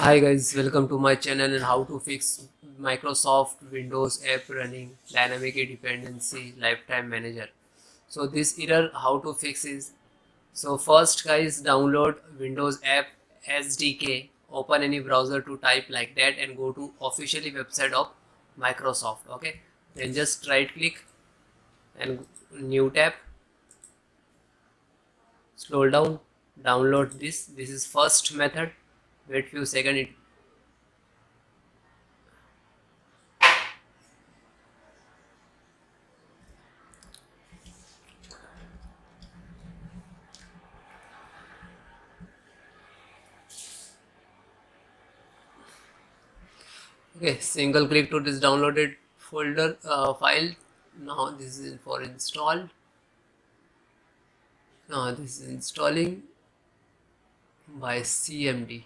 Hi guys, welcome to my channel and how to fix Microsoft Windows app running Dynamic Dependency Lifetime Manager. So this error how to fix is, so first guys, download Windows app SDK, open any browser to type like that and go to officially website of Microsoft. Okay, then just right click and new tab, scroll down, download this is first method. Wait few seconds. Okay, single click to this downloaded folder file. Now this is for install. Now this is installing by CMD.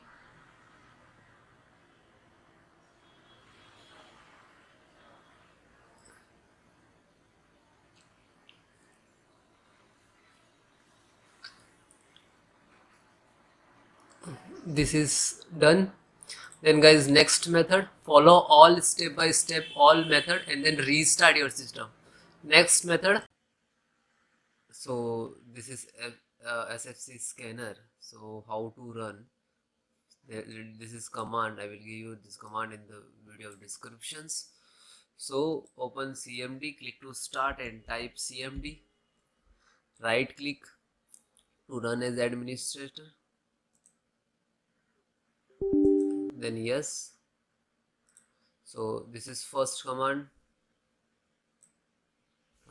This is done. Then guys, next method, follow all step by step all method and then restart your system. Next method, so this is SFC scanner. So how to run? This is command. I will give you this command in the video descriptions. So open CMD, click to start and type CMD. Right click to run as administrator. Then yes. So this is first command.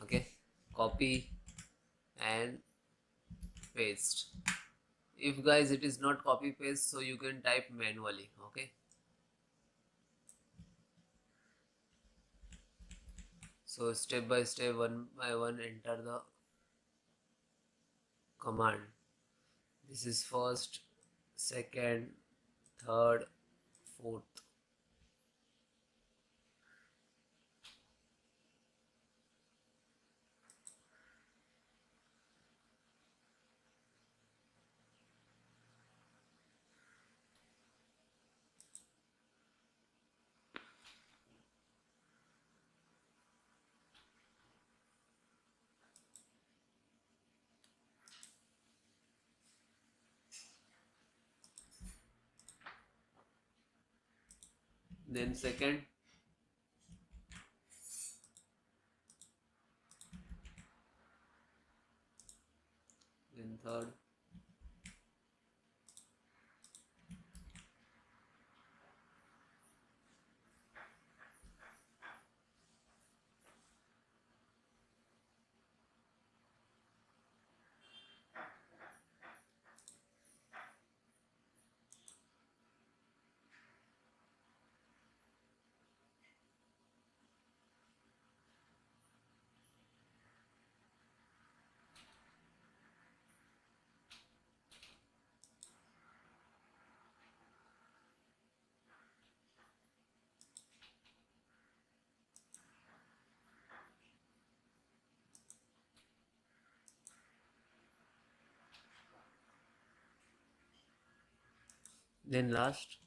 Okay, copy and paste. If guys it is not copy paste, so you can type manually. Okay, so step by step, one by one, enter the command. This is first, second, third, fourth. Then second, then third, then last.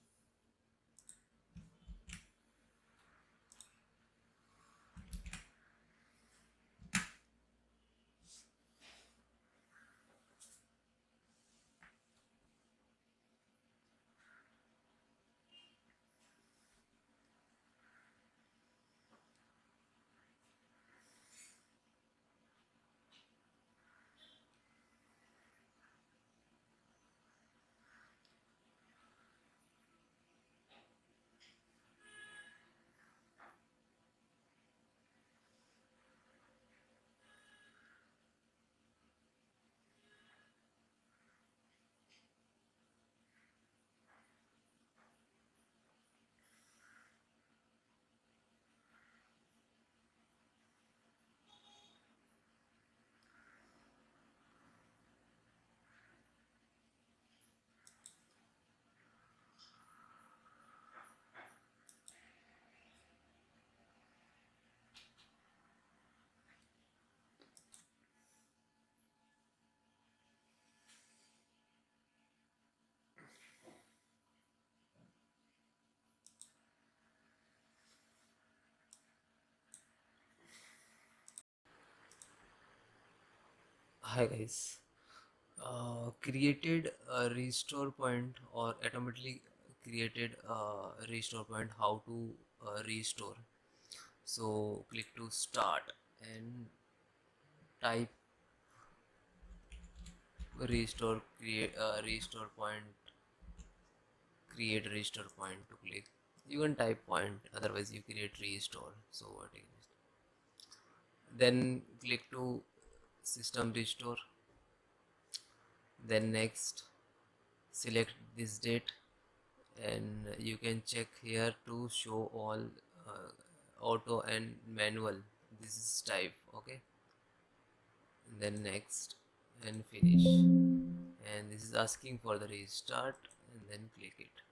Hi guys. Created a restore point or automatically created a restore point. How to restore? So click to start and type restore, create restore point, create restore point to click. You can type point, otherwise you create restore. So what is, then click to system restore, then next select this date, and you can check here to show all uh, auto and manual. This is type, okay, and then next and finish, and this is asking for the restart, and then click it.